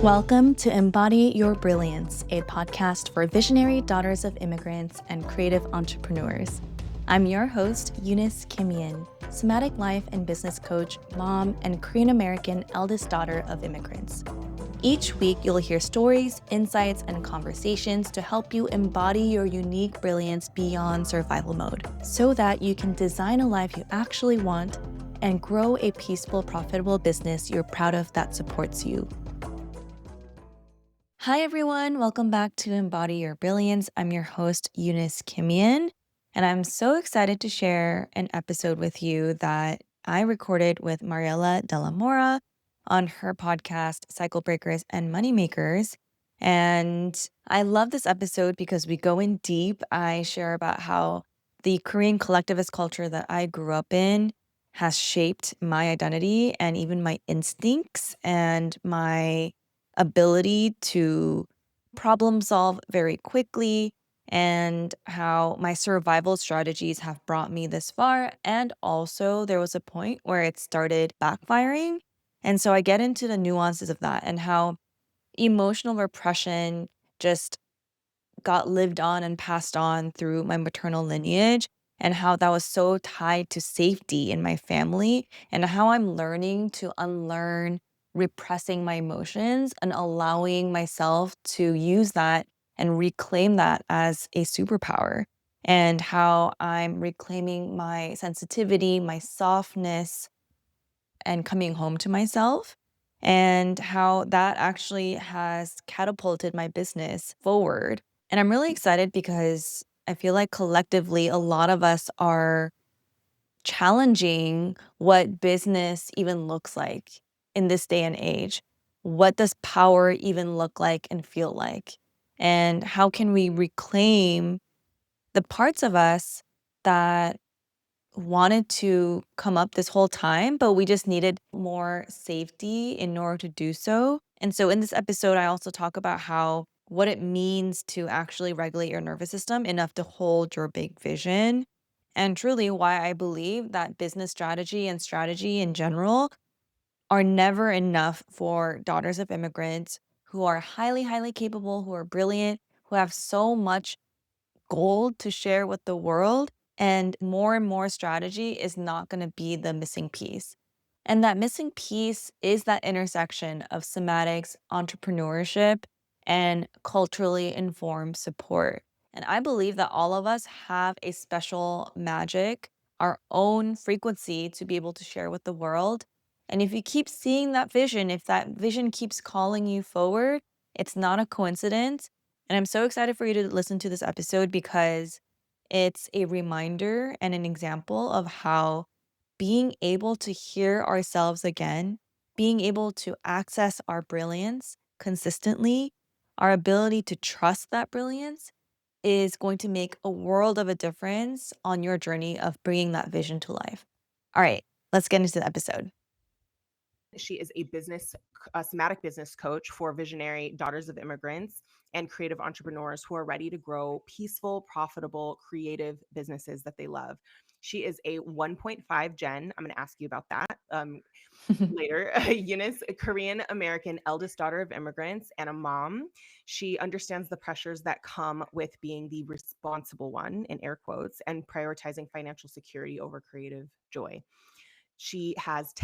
Welcome to Embody Your Brilliance, a podcast for visionary daughters of immigrants and creative entrepreneurs. I'm your host, Eunice Kimian, somatic life and business coach, mom, and Korean American eldest daughter of immigrants. Each week, you'll hear stories, insights, and conversations to help you embody your unique brilliance beyond survival mode, so that you can design a life you actually want and grow a peaceful, profitable business you're proud of that supports you. Hi, everyone. Welcome back to Embody Your Brilliance. I'm your host, Eunice Kimian, and I'm so excited to share an episode with you that I recorded with Mariela De La Mora on her podcast, Cycle Breakers and Moneymakers. And I love this episode because we go in deep. I share about how the Korean collectivist culture that I grew up in has shaped my identity and even my instincts and my ability to problem solve very quickly, and how my survival strategies have brought me this far. And also, there was a point where it started backfiring. And so I get into the nuances of that and how emotional repression just got lived on and passed on through my maternal lineage, and how that was so tied to safety in my family, and how I'm learning to unlearn repressing my emotions and allowing myself to use that and reclaim that as a superpower, and how I'm reclaiming my sensitivity, my softness, and coming home to myself, and how that actually has catapulted my business forward. And I'm really excited because I feel like collectively, a lot of us are challenging what business even looks like in this day and age. What does power even look like and feel like? And how can we reclaim the parts of us that wanted to come up this whole time, but we just needed more safety in order to do so? And so in this episode, I also talk about how what it means to actually regulate your nervous system enough to hold your big vision, and truly why I believe that business strategy and strategy in general are never enough for daughters of immigrants who are highly, highly capable, who are brilliant, who have so much gold to share with the world. And more strategy is not going to be the missing piece. And that missing piece is that intersection of somatics, entrepreneurship, and culturally informed support. And I believe that all of us have a special magic, our own frequency to be able to share with the world. And if you keep seeing that vision, if that vision keeps calling you forward, it's not a coincidence. And I'm so excited for you to listen to this episode because it's a reminder and an example of how being able to hear ourselves again, being able to access our brilliance consistently, our ability to trust that brilliance is going to make a world of a difference on your journey of bringing that vision to life. All right, let's get into the episode. She is a somatic business coach for visionary daughters of immigrants and creative entrepreneurs who are ready to grow peaceful, profitable, creative businesses that they love. She is a 1.5 Gen. I'm going to ask you about that later. Eunice, a Korean American eldest daughter of immigrants and a mom. She understands the pressures that come with being the responsible one, in air quotes, and prioritizing financial security over creative joy. She has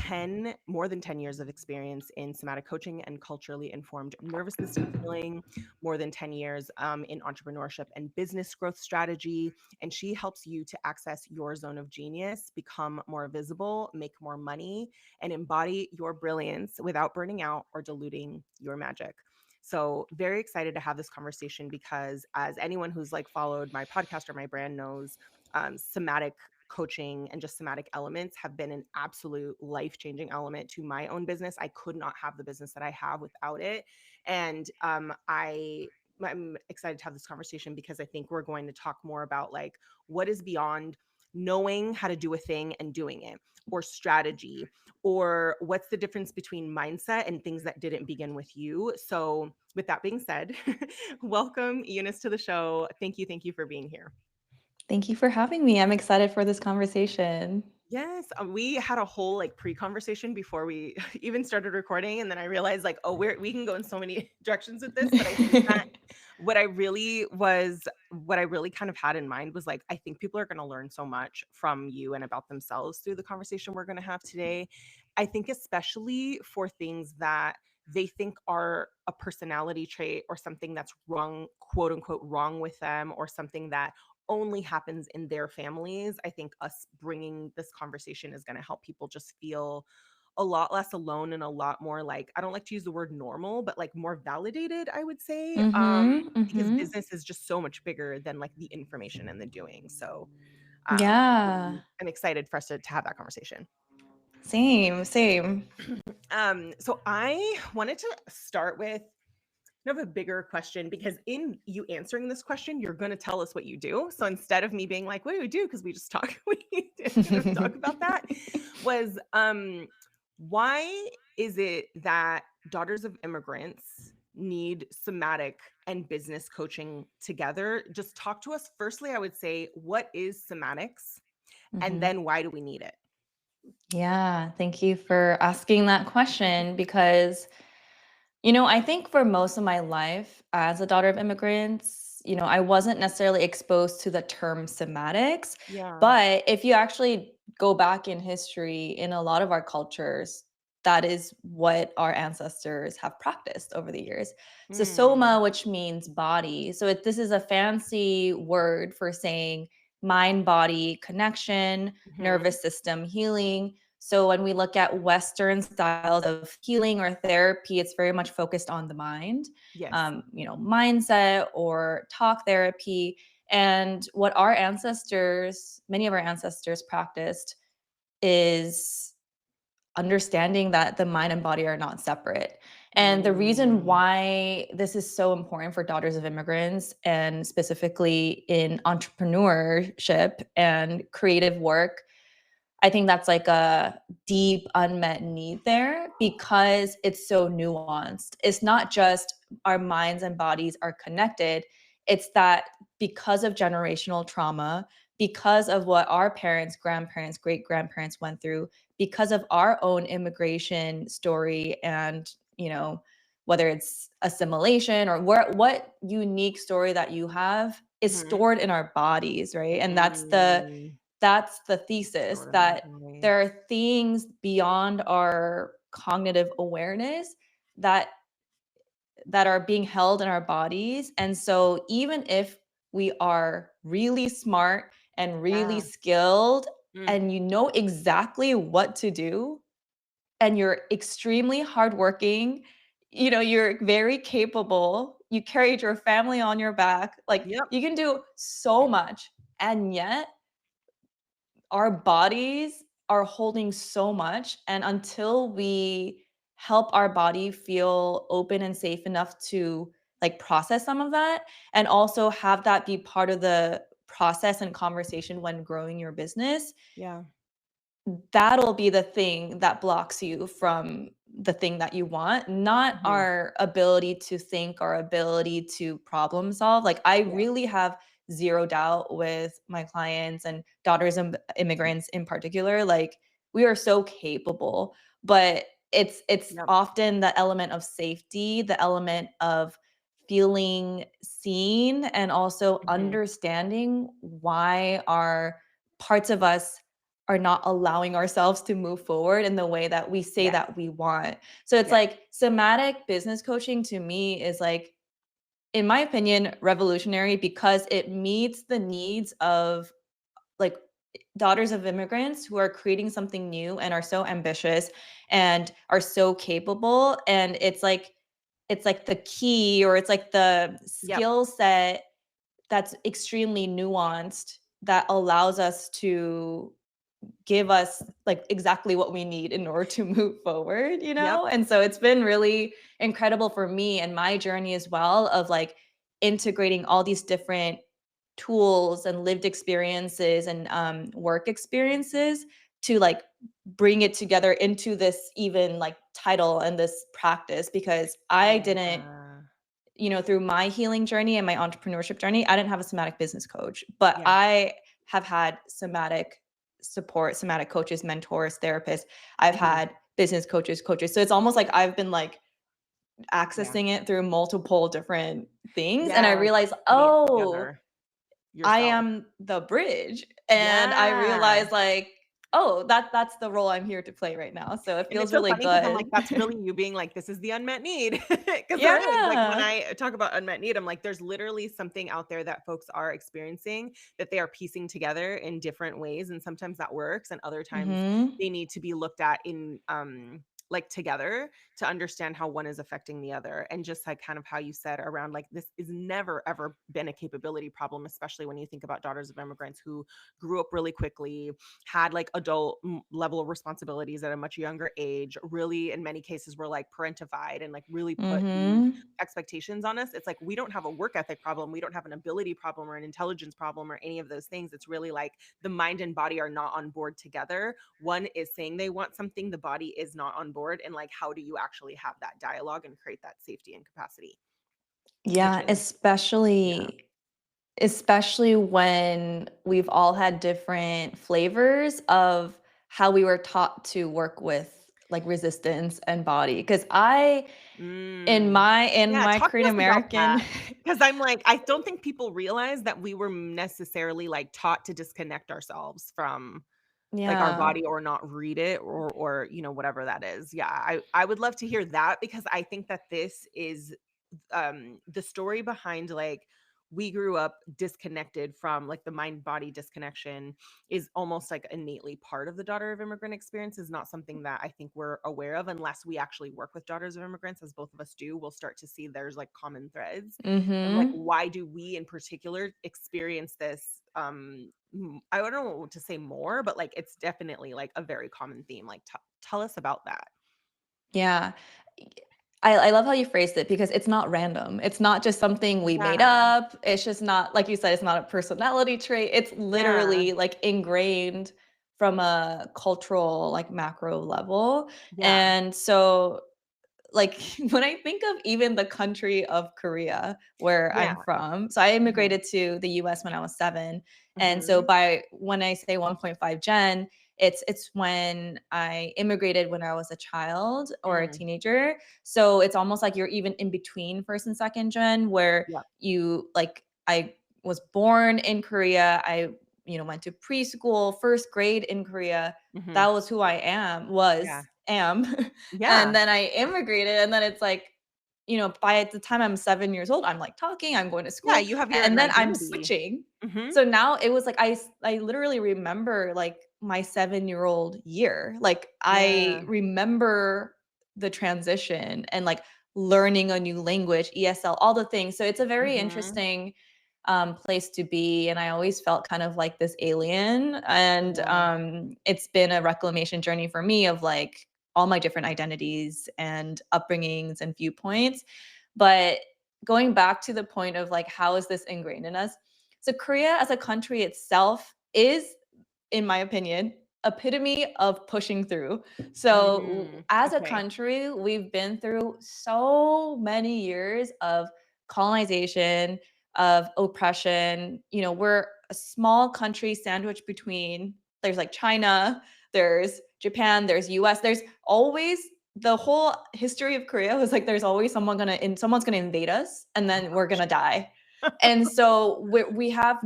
more than 10 years of experience in somatic coaching and culturally informed nervous system healing, more than 10 years in entrepreneurship and business growth strategy. And she helps you to access your zone of genius, become more visible, make more money, and embody your brilliance without burning out or diluting your magic. So very excited to have this conversation because as anyone who's followed my podcast or my brand knows, somatic coaching and just somatic elements have been an absolute life-changing element to my own business. I could not have the business that I have without it. And I'm excited to have this conversation because I think we're going to talk more about what is beyond knowing how to do a thing and doing it, or strategy, or what's the difference between mindset and things that didn't begin with you. So with that being said, welcome Eunice to the show. Thank you for being here. Thank you for having me. I'm excited for this conversation. Yes, we had a whole like pre-conversation before we even started recording, and then I realized like, oh, we can go in so many directions with this. But I think that what I really kind of had in mind was like, I think people are going to learn so much from you and about themselves through the conversation we're going to have today. I think especially for things that they think are a personality trait or something that's wrong, quote unquote, wrong with them, or something that only happens in their families. I think us bringing this conversation is going to help people just feel a lot less alone and a lot more like, I don't like to use the word normal, but like more validated, I would say. Mhm, Because mhm. business is just so much bigger than like the information and the doing. So Yeah. I'm excited for us to have that conversation. Same, same. So I wanted to start with kind of a bigger question, because in you answering this question, you're going to tell us what you do. So instead of me being like, what do we do? Because we just talk, we didn't talk about that. Was why is it that daughters of immigrants need somatic and business coaching together? Just talk to us. Firstly, I would say, what is somatics? And Mhm. then why do we need it? Yeah, thank you for asking that question because I think for most of my life as a daughter of immigrants, I wasn't necessarily exposed to the term somatics. Yeah. But if you actually go back in history, in a lot of our cultures, that is what our ancestors have practiced over the years. So, Hmm. soma, which means body. So, this is a fancy word for saying mind body connection, Hmm. nervous system healing. So when we look at Western styles of healing or therapy, it's very much focused on the mind, Yes. mindset or talk therapy. And what many of our ancestors practiced is understanding that the mind and body are not separate. And the reason Mm. why this is so important for daughters of immigrants and specifically in entrepreneurship and creative work, I think that's like a deep unmet need there because it's so nuanced. It's not just our minds and bodies are connected. It's that because of generational trauma, because of what our parents, grandparents, great grandparents went through, because of our own immigration story and, whether it's assimilation or what unique story that you have is Mhm. stored in our bodies, right? And Mm. that's the thesis Stored in our that bodies. there are things beyond our cognitive awareness that are being held in our bodies. And so even if we are really smart and really Yeah. skilled Mm. and you know exactly what to do and you're extremely hardworking, you're very capable, you carried your family on your back, like Yep. you can do so much. And yet our bodies are holding so much, and until we help our body feel open and safe enough to like process some of that and also have that be part of the process and conversation when growing your business, Yeah. that'll be the thing that blocks you from the thing that you want, not Mhm. our ability to think, our ability to problem solve. Like, I Yeah. really have zero doubt with my clients and daughters of immigrants in particular. Like, we are so capable, but it's Yep. often the element of safety, the element of feeling seen, and also Mhm. understanding why our parts of us are not allowing ourselves to move forward in the way that we say Yes. that we want. So it's Yes. like somatic business coaching to me is like, in my opinion, revolutionary because it meets the needs of like daughters of immigrants who are creating something new and are so ambitious and are so capable. And it's like the key, or it's like the Yep. skill set that's extremely nuanced that allows us to give us like exactly what we need in order to move forward, Yep. And so it's been really incredible for me and my journey as well of like integrating all these different tools and lived experiences and work experiences to like bring it together into this even like title and this practice because I didn't Yeah. through my healing journey and my entrepreneurship journey, I didn't have a somatic business coach, but Yeah. I have had somatic support, somatic coaches, mentors, therapists. I've Mhm. had business coaches. So it's almost like I've been like Yeah. accessing it through multiple different things. And I Yes. realized, Putting it oh, together I yourself. am the bridge. And I Yeah. realized like, oh, that's the role I'm here to play right now. So it And it's feels so really funny because 'cause I'm good. like, that's really you being like, "This is the unmet need." Because there is, like, when Yeah. I talk about unmet need, I'm like, there's literally something out there that folks are experiencing that they are piecing together in different ways, and sometimes that works, and other times Mhm. they need to be looked at in, like, together to understand how one is affecting the other, and just, like, kind of how you said around, like, this is never ever been a capability problem, especially when you think about daughters of immigrants who grew up really quickly, had like adult level of responsibilities at a much younger age, really in many cases were like parentified and like really put these Mhm. expectations on us. It's like we don't have a work ethic problem, we don't have an ability problem or an intelligence problem or any of those things. It's really like the mind and body are not on board together. One is saying they want something, the body is not on board, and like how do you actually have that dialogue and create that safety and capacity, which Yeah, is yeah. especially when we've all had different flavors of how we were taught to work with like resistance and body. Because I Mm. in Yeah, my talk to Korean us about American. that, because 'cause I'm like, I don't think people realize that we were necessarily, like, taught to disconnect ourselves from, like, our Yeah. body or not read it or, whatever that is. Yeah, I would love to hear that because I think that this is the story behind like we grew up disconnected from like the mind body disconnection is almost like innately part of the daughter of immigrant experience, is not something that I think we're aware of unless we actually work with daughters of immigrants, as both of us do. We'll start to see there's like common threads of like Mhm. why do we in particular experience this. I don't know what to say more, but like it's definitely like a very common theme. Like tell us about that. Yeah. I love how you phrased it because it's not random. It's not just something we made Yeah. up. It's just not like you said, it's not a personality trait. It's Yeah. literally like ingrained from a cultural like macro level. Yeah. And so like when I think of even the country of Korea where Yeah. I'm from, so I Mhm. immigrated to the US when I was 7. And so Mhm. by when I say 1.5 gen, it's when I immigrated when I was a child or a Mm. teenager. So it's almost like you're even in between first and second gen where Yep. you like I was born in Korea. I went to preschool, first grade in Korea. That Mhm. was who I Yeah. am. Yeah. And then I immigrated, and then it's like, by the time I'm 7 years old, I'm, like, talking, I'm going to Yeah, school, you have your and own then I'm identity. switching. Mhm. So now it was like I literally remember, like, my 7-year-old year. Like, I Yeah. remember the transition and, like, learning a new language, ESL, all the things. So it's a very Mhm. interesting, place to be, and I always felt kind of like this alien, and, Yeah. it's been a reclamation journey for me of, like, all my different identities and upbringings and viewpoints. But going back to the point of like, how is this ingrained in us? So Korea as a country itself is, in my opinion, epitome of pushing through. So Mm. as a Okay. country, we've been through so many years of colonization, of oppression. We're a small country sandwiched between there's like China, there's Japan, there's US. There's always the whole history of Korea was like there's always someone's gonna invade us and Oh then we're gosh. gonna die. And so we have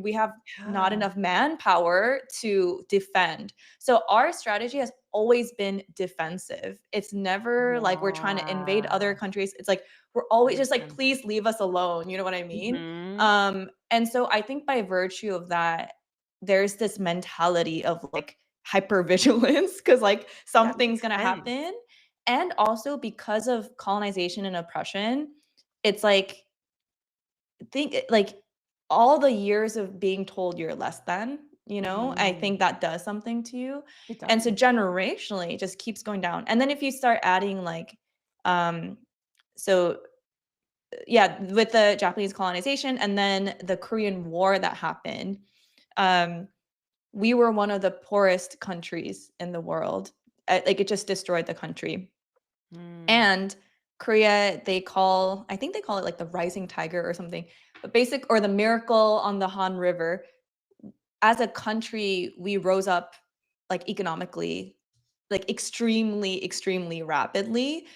we have not Yeah. enough manpower to defend. So our strategy has always been defensive. It's never like we're trying to invade other Yeah. countries. It's like we're always just like, Understand. please leave us alone. You know what I mean? Mhm. And so I think by virtue of that, there's this mentality of like hypervigilance because like That something's makes gonna sense. happen. And also because of colonization and oppression, it's like like all the years of being told you're less than, I Mm. think that does something to you. It And so does. generationally it just keeps going down. And then if you start adding like um so yeah, with the Japanese colonization and then the Korean War that happened, um we were one of the poorest countries in the world. Like it just destroyed the country. Mm. And Korea, I think they call it like the rising tiger or something, but or the miracle on the Han River. As a country, we rose up like economically, like extremely, extremely rapidly.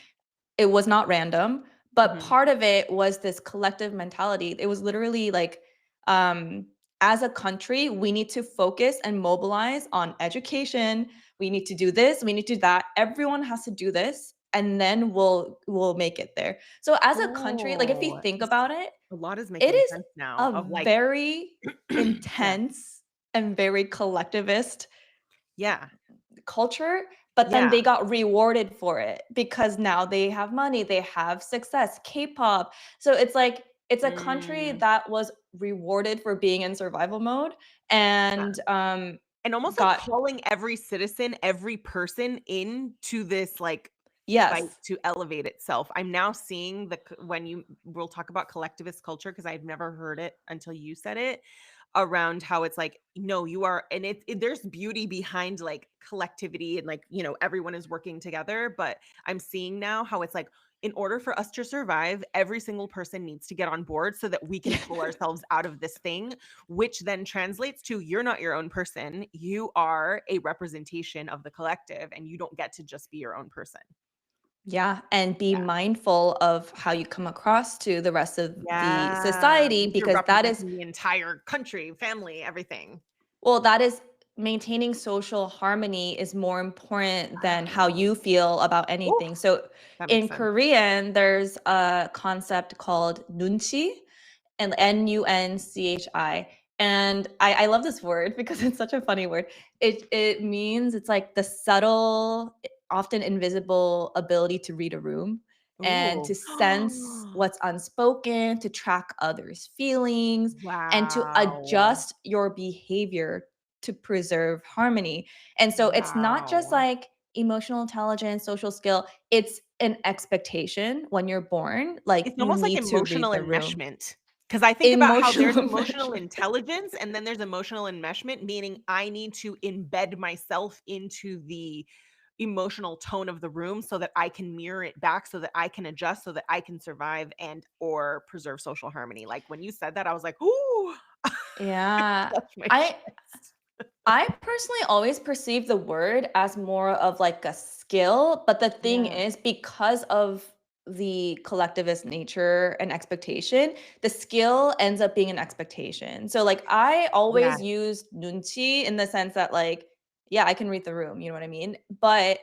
It was not random, but Mhm. part of it was this collective mentality. It was literally like, um, as a country, we need to focus and mobilize on education. We need to do this. We need to do that. Everyone has to do this, and then we'll make it there. So as a country, like if you Oh, think this about it, a lot is it making is sense now a of like very yeah. intense and very collectivist Yeah. culture, but then Yeah. they got rewarded for it because now they have money, they have success, K-pop. So it's like it's a country Mm, that was rewarded for being in survival mode yeah. and And almost like got calling every citizen, every person into this like fight yes. to elevate itself. I'm now seeing when you we'll talk about collectivist culture because I've never heard it until you said it around how it's like no you are and there's beauty behind like collectivity and like everyone is working together, but I'm seeing now how it's like in order for us to survive every single person needs to get on board so that we can pull ourselves out of this thing, which then translates to you're not your own person, you are a representation of the collective and you don't get to just be your own person. Yeah, and be Yeah. mindful of how you come across to the rest of the Yeah, society you're because that is representing the entire country, family, everything. well, that is maintaining social harmony is more important than how Oh, you feel about ooh, anything. So that makes in sense. Korean, there's a concept called nunchi and Nunchi. And I love this word because it's such a funny word. It means it's like the subtle, often invisible ability to read a room and Ooh. to sense what's unspoken, to track others' feelings, and to Wow. adjust your behavior to preserve harmony. And so it's not just Wow. like emotional intelligence, social skill, it's an expectation when you're born, like It's you almost like need to read emotional the room. enmeshment. Because I think about how Emotional there's emotional enmeshment. intelligence and then there's emotional enmeshment, meaning I need to embed myself into the emotional tone of the room so that I can mirror it back, so that I can adjust, so that I can survive and or preserve social harmony. Like when you said that, I was like, "Ooh." It Yeah. touched my I chest. I personally always perceive the word as more of like a skill, but the thing Yeah. is because of the collectivist nature and expectation, the skill ends up being an expectation. So like I Yeah. always use nunchi in the sense that like yeah, I can read the room, you know what I mean? But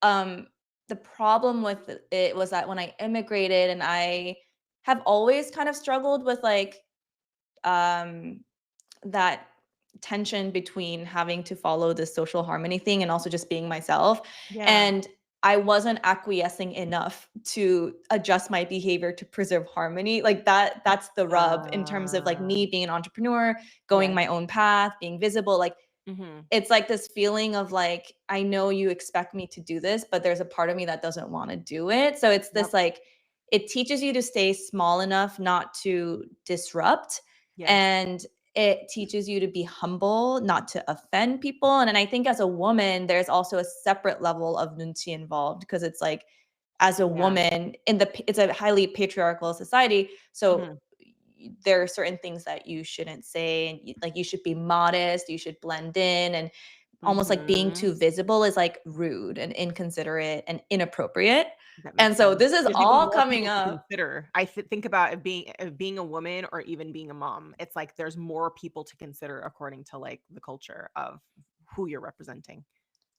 um the problem with it was that when I immigrated and I have always kind of struggled with like um that tension between having to follow this social harmony thing and also just being myself. Yeah. And I wasn't acquiescing enough to adjust my behavior to preserve harmony. Like that's the rub in terms of like Uh, me being an entrepreneur, going yes. my own path, being visible. Like Mhm. it's like this feeling of like, I know you expect me to do this, but there's a part of me that doesn't want to do it. So it's Yep. this like, it teaches you to stay small enough not to disrupt. Yes. And it teaches you to be humble, not to offend people. And then I think as a woman, there's also a separate level of nunchi involved because it's like, as a Yeah. woman it's a highly patriarchal society. So Mhm. there are certain things that you shouldn't say and like you should be modest, you should blend in and almost like being Mhm. too visible is like rude and inconsiderate and inappropriate. That And makes so sense. this is There's even all more coming people to up. consider. I think about it being a woman or even being a mom. It's like there's more people to consider according to like the culture of who you're representing.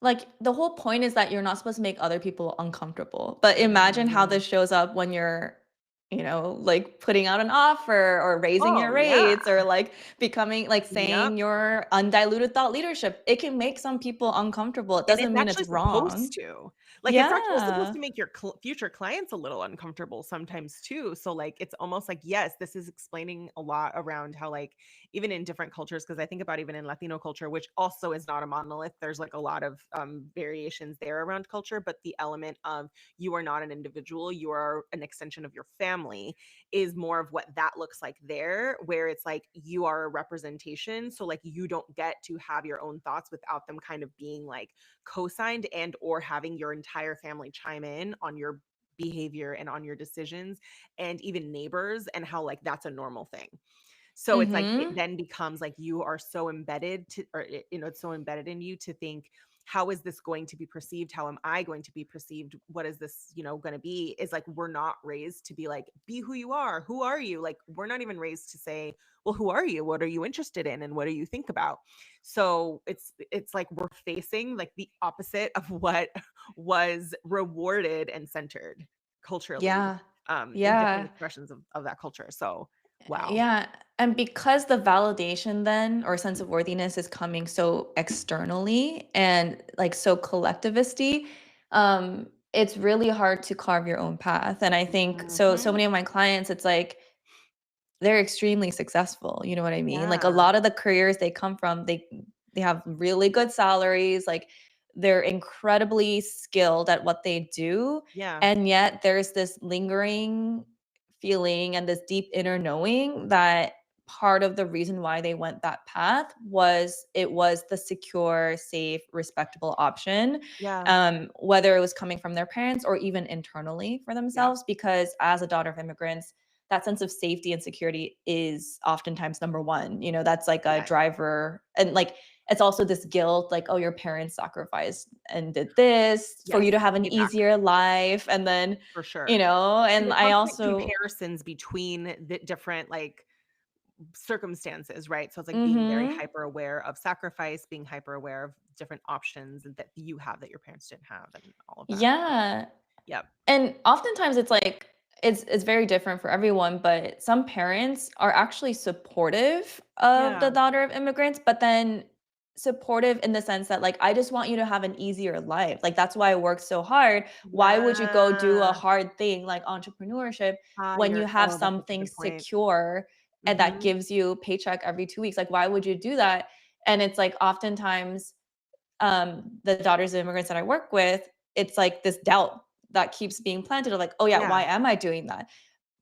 Like the whole point is that you're not supposed to make other people uncomfortable. But imagine how Mhm. this shows up when you're, like putting out an offer or raising Oh, your yeah. rates or like becoming like Yep. saying your undiluted thought leadership. It can make some people uncomfortable. It And doesn't it's mean it's actually supposed wrong. to. Like, it's actually supposed Yeah. to make your future clients a little uncomfortable sometimes too. So, like, it's almost like, yes, this is explaining a lot around how, like, even in different cultures, because I think about even in Latino culture, which also is not a monolith, there's like a lot of variations there around culture. But the element of you are not an individual, you are an extension of your family is more of what that looks like there, where it's like you are a representation. So, like, you don't get to have your own thoughts without them kind of being like co-signed and or having your entire family chime in on your behavior and on your decisions, and even neighbors, and how like that's a normal thing. So it's like it Mhm. then becomes like you are so embedded to, or it's so embedded in you to think, how is this going to be perceived? How am I going to be perceived? What is this, going to be? Is like we're not raised to be like, be who you are. Who are you? Like we're not even raised to say, well, who are you? What are you interested in? And what do you think about? So it's like we're facing like the opposite of what was rewarded and centered culturally, Yeah. in different Yeah. expressions of that culture. So wow. Yeah, and because the validation then or sense of worthiness is coming so externally and like so collectivisty, it's really hard to carve your own path. And I think so Mhm. many of my clients, it's like they're extremely successful, you know what I mean? Like a Yeah. lot of the careers they come from, they have really good salaries, like they're incredibly skilled at what they do, Yeah. and yet there's this lingering feeling and this deep inner knowing that part of the reason why they went that path was it was the secure, safe, respectable option, Yeah. whether it was coming from their parents or even internally for Yeah. themselves, because as a daughter of immigrants, that sense of safety and security is oftentimes number one. You know, that's like a Yes. driver. And like, it's also this guilt, like, oh, your parents sacrificed and did this for Yes. you to have an Payback easier life. And then, for sure. And and the I constant also, comparisons between the different like circumstances, right? So it's like being very mm-hmm. hyper aware of sacrifice, being hyper aware of different options that you have that your parents didn't have, and all of that. So, Yeah. yep. And oftentimes it's like it's very different for everyone, but some parents are actually supportive of the Yeah. daughter of immigrants, but then supportive in the sense that like I just want you to have an easier life. Like that's why I work so hard. Why would you go do a Yeah. hard thing like entrepreneurship when you You're have oh, that's such a something good point. secure and that Mhm. gives you a paycheck every 2 weeks? Like why would you do that? And it's like oftentimes the daughters of immigrants that I work with, it's like this doubt that keeps being planted of like, oh yeah, why Yeah. am I doing that?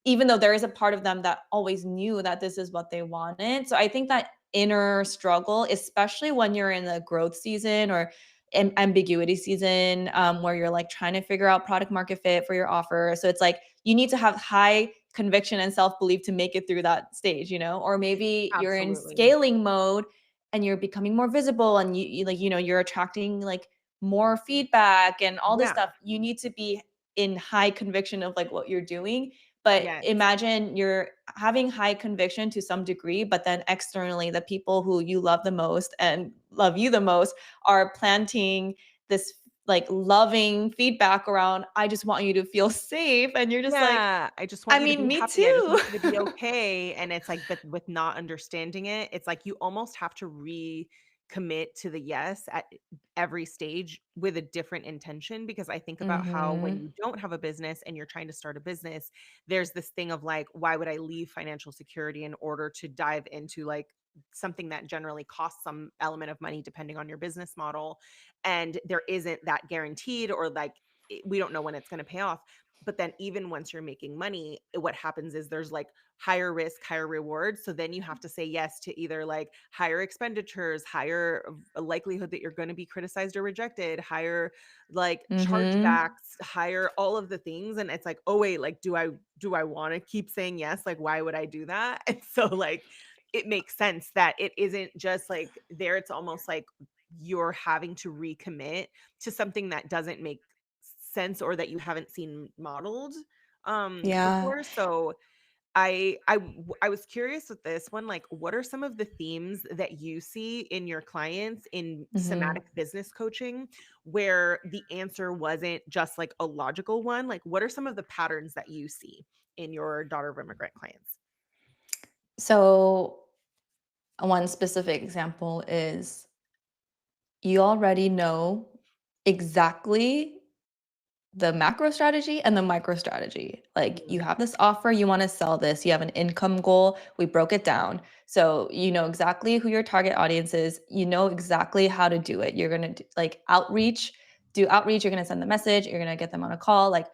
Even though there is a part of them that always knew that this is what they wanted. So I think that inner struggle, especially when you're in the growth season or ambiguity season, where you're like trying to figure out product market fit for your offer. So it's like you need to have high conviction and self belief to make it through that stage, or maybe you're in Absolutely. scaling mode and you're becoming more visible and you like, you're attracting like more feedback and all this Yeah. stuff. You need to be in high conviction of like what you're doing, but Yes. imagine you're having high conviction to some degree, but then externally, the people who you love the most and love you the most are planting this like loving feedback around, I just want you to feel safe. And you're just like, Yeah, I just I want you to mean, be me happy. I just too. want you to be okay. And it's like, but with not understanding it, it's like you almost have to recommit to the yes at every stage with a different intention. Because I think about how when Mhm. you don't have a business and you're trying to start a business, there's this thing of like, why would I leave financial security in order to dive into like something that generally costs some element of money depending on your business model? And there isn't that guaranteed, or like, we don't know when it's going to pay off. But then even once you're making money, what happens is there's like higher risk, higher reward. So then you have to say yes to either like higher expenditures, higher likelihood that you're going to be criticized or rejected, higher like Mhm. chargebacks, higher all of the things. And it's like, oh wait, like do I want to keep saying yes? Like why would I do that? And so like it makes sense that it isn't just like there, it's almost like you're having to recommit to something that doesn't make sense or that you haven't seen modeled Yeah. before. So I was curious with this one, like what are some of the themes that you see in your clients in Mhm. somatic business coaching where the answer wasn't just like a logical one? Like what are some of the patterns that you see in your daughter of immigrant clients? So, one specific example is you already know exactly the macro strategy and the micro strategy. Like you Mm, have this offer, you want to sell this, you have an income goal, we broke it down. So you know exactly who your target audience is, you know exactly how to do it. You're going to like do outreach, you're going to send the message, you're going to get them on a call. Like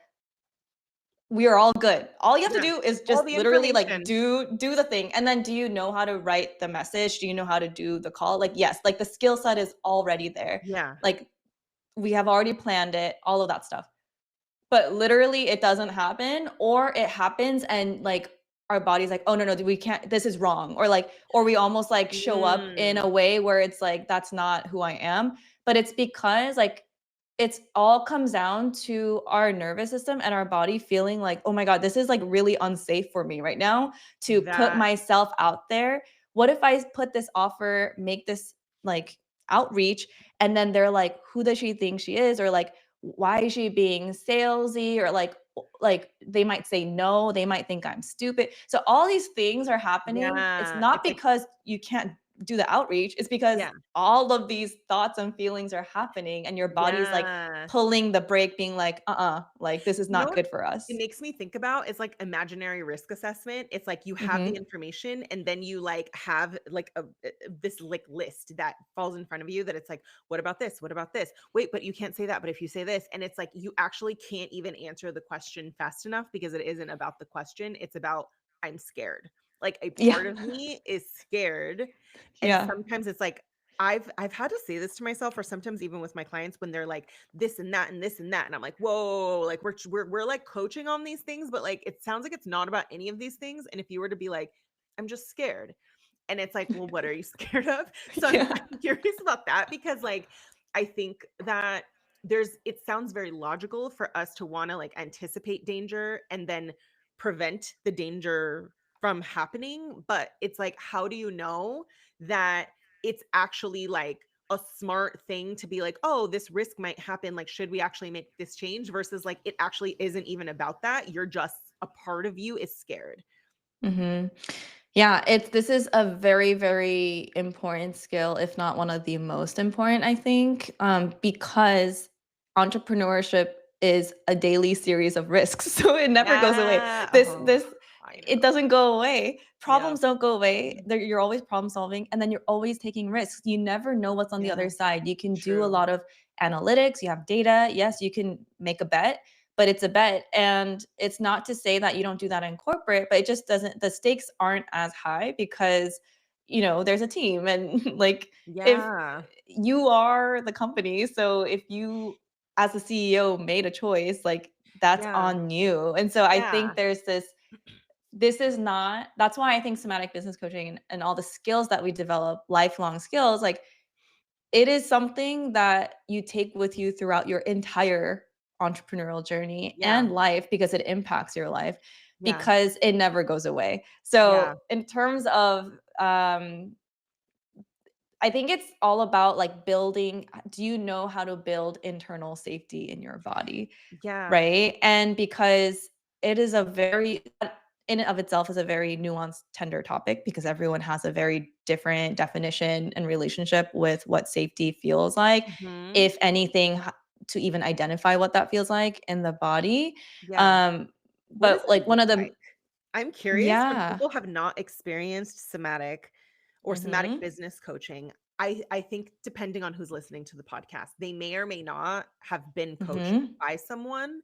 we are all good. All you have to yeah. do is All just the literally like information. do the thing. And then do you know how to write the message? Do you know how to do the call? Like yes, like the skill set is already there. Yeah. Like we have already planned it, all of that stuff. but literally it doesn't happen, or it happens and like our body's like, oh no, no, we can't, this is wrong. Or like, or we almost like show up in Mm, a way where it's like, that's not who I am. But it's because like it's all comes down to our nervous system and our body feeling like, oh my God, this is like really unsafe for me right now to put that myself out there. What if I put this offer, make this like outreach, and then they're like, who does she think she is? Or like, why is she being salesy? Or like they might say no, they might think I'm stupid. So all these things are happening. It's yeah, not it's like because you can't do the outreach, it's because yeah, all of these thoughts and feelings are happening and your body's like yeah. pulling the brake, being like, like this is You know not what good for it us. makes me think about is, like, imaginary risk assessment. It's like you have the Mhm. information and then you, like, have, like, this, like, list that falls in front of you that it's like, "What about this? What about this? Wait, but you can't say that, but if you say this," and it's like you actually can't even answer the question fast enough because it isn't about the question, it's about, "I'm scared." Like, a Yeah. part of me is scared, and Yeah. sometimes it's like I've had to say this to myself or sometimes even with my clients when they're like, this and that and this and that. And I'm like, whoa, like we're like coaching on these things, but like it sounds like it's not about any of these things. And if you were to be like, I'm just scared. And it's like, well, what are you scared of? So I'm, Yeah. I'm curious about that because like I think that it sounds very logical for us to want to like anticipate danger and then prevent the danger from happening. But it's like, how do you know that it's actually like a smart thing to be like, "Oh, this risk might happen, like, should we actually make this change?" Versus, like, it actually isn't even about that, you're just a part of you is scared. Mhm. Yeah, it's this is a very, very important skill, if not one of the most important, I think, because entrepreneurship is a daily series of risks, so it never goes away. Yeah, This oh, this I it know. doesn't go away. Yeah. Problems don't go away. You're always problem solving, and then you're always taking risks. You never know what's on the Yeah, other side. You can do a true. lot of analytics. You have data. Yes, you can make a bet, but it's a bet. And it's not to say that you don't do that in corporate, but it just doesn't, the stakes aren't as high because, there's a team and like if Yeah, you are the company, so if you as a CEO made a choice, like that's yeah, on you. And so I yeah, think this is not, that's why I think somatic business coaching and all the skills that we develop, lifelong skills, like it is something that you take with you throughout your entire entrepreneurial journey yeah, and life because it impacts your life yeah, because it never goes away. yeah, So, in terms of, I think it's all about like building, do you know how to build internal safety in your body? yeah, Right? And because it is a very in and of itself is a very nuanced, tender topic because everyone has a very different definition and relationship with what safety feels like, mhm. if anything, to even identify what that feels like in the body. Yeah. Um, What does but it like one look of the like? I'm curious for yeah. people have not experienced somatic or somatic Mhm. business coaching. I think depending on who's listening to the podcast, they may or may not have been coached Mhm. by someone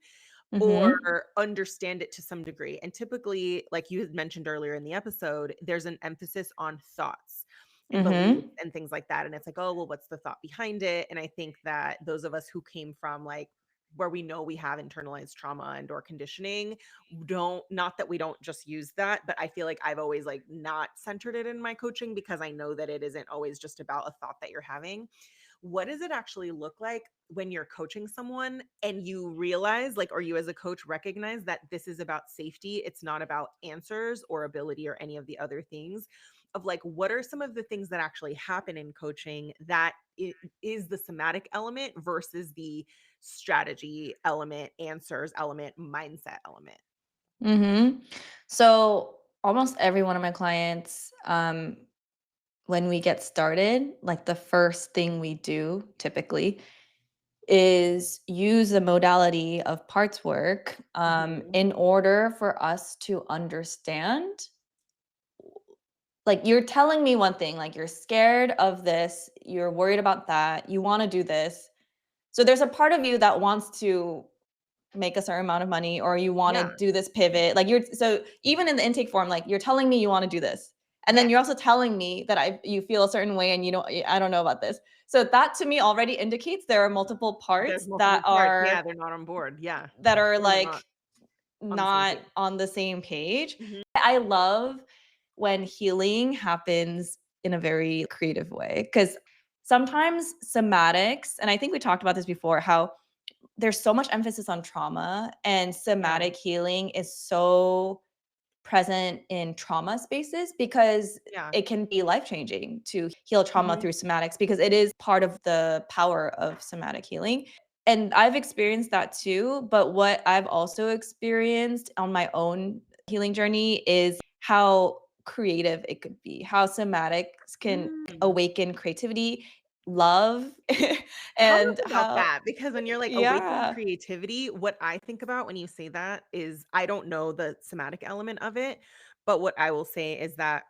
or Mhm. understand it to some degree. And typically, like you had mentioned earlier in the episode, there's an emphasis on thoughts and beliefs Mhm. and things like that. And it's like, oh, well, what's the thought behind it? And I think that those of us who came from like where we know we have internalized trauma and or conditioning don't, not that we don't just use that, but I feel like I've always like not centered it in my coaching because I know that it isn't always just about a thought that you're having. What does it actually look like when you're coaching someone and you realize, like, or you as a coach recognize that this is about safety? It's not about answers or ability or any of the other things. Of like, what are some of the things that actually happen in coaching that it is the somatic element versus the strategy element, answers element, mindset element? Mhm. So, almost every one of my clients, when we get started, like the first thing we do typically is use the modality of parts work, Mhm. in order for us to understand. Like you're telling me one thing, like you're scared of this, you're worried about that, you want to do this. So there's a part of you that wants to make a certain amount of money or you want to Yeah. do this pivot. Like you're so even in the intake form, like you're telling me you want to do this. And then Yes. you're also telling me that you feel a certain way and you don't I don't know about this. So that to me already indicates there are multiple There's parts multiple parts. Yeah, they're not on board. Yeah. that are Or they're not like on the same not page. on the same page. Mhm. I love when healing happens in a very creative way because sometimes somatics, and I think we talked about this before, how there's so much emphasis on trauma and Yeah. somatic healing is so present in trauma spaces because Yeah. it can be life changing to heal trauma Mhm. through somatics because it is part of the power of somatic healing. And I've experienced that too. But what I've also experienced on my own healing journey is how creative it could be, how somatics can Mm. awaken creativity, love, Tell us and about how, that, because when you're like awakening yeah, creativity, what I think about when you say that is I don't know the somatic element of it, but what I will say is that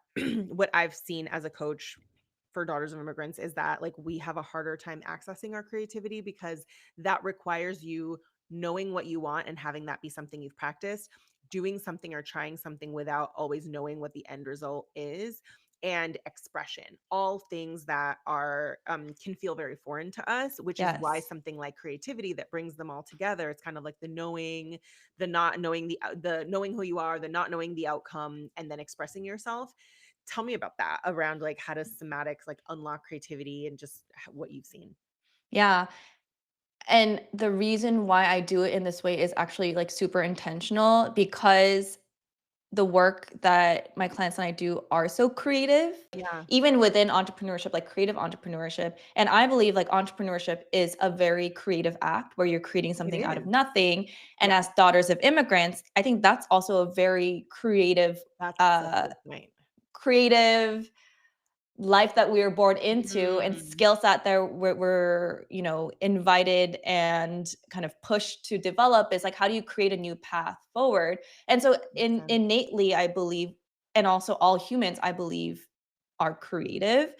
what I've seen as a coach for daughters of immigrants is that like we have a harder time accessing our creativity because that requires you knowing what you want and having that be something you've practiced, doing something or trying something without always knowing what the end result is, and expression, all things that are can feel very foreign to us, which is why yes. something like creativity that brings them all together, it's kind of like the knowing, the not knowing, the knowing who you are, the not knowing the outcome, and then expressing yourself. Tell me about that around like how does somatics like unlock creativity and just what you've seen. Yeah. And the reason why I do it in this way is actually like super intentional because the work that my clients and I do are so creative, Yeah, even within entrepreneurship, like creative entrepreneurship. And I believe like entrepreneurship is a very creative act where you're creating it something out of is. nothing. And Yeah, as daughters of immigrants, I think that's also a very that's such a uh, good point. creative life that we were born into and Mm, skill set that we're invited and kind of pushed to develop is like how do you create a new path forward. And so makes sense. innately I believe, and also all humans I believe are creative,